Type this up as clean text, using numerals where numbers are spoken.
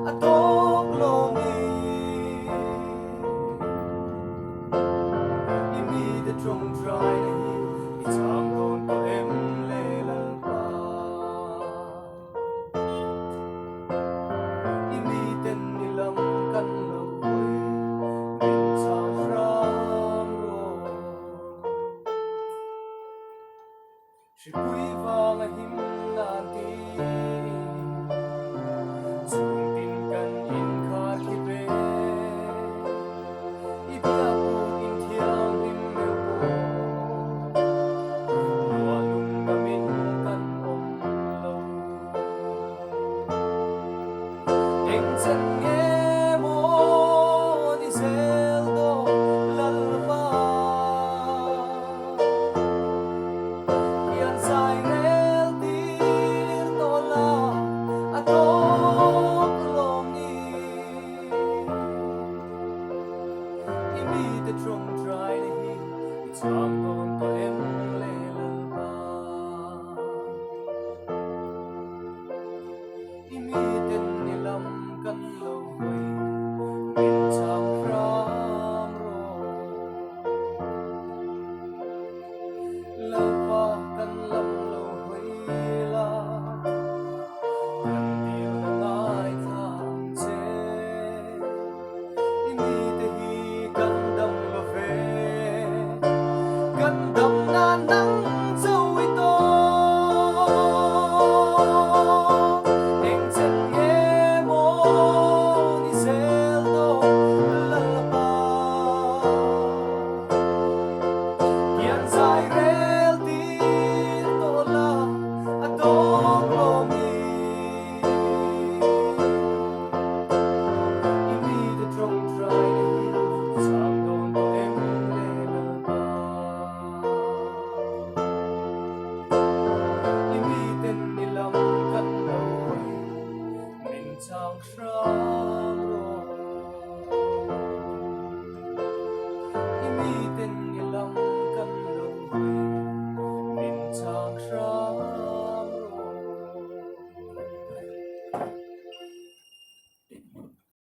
atok longi imi the trong trai nei I chang don ko em le lan pa imi ten ni lam kan lo koi min cha ram ro shi pui wang a him nan ti chân nghe mô đi sel do lalpa kian sai rel tir tola atok longi imi the trong trai hi cham don to em le lalpa imi ten ni lam kan lo hoi min chang ram ro lalpa kan lam lo hoi la kan dil na ngai tham che imi te hi kan dam lo ve kan dam na nang châu I to chang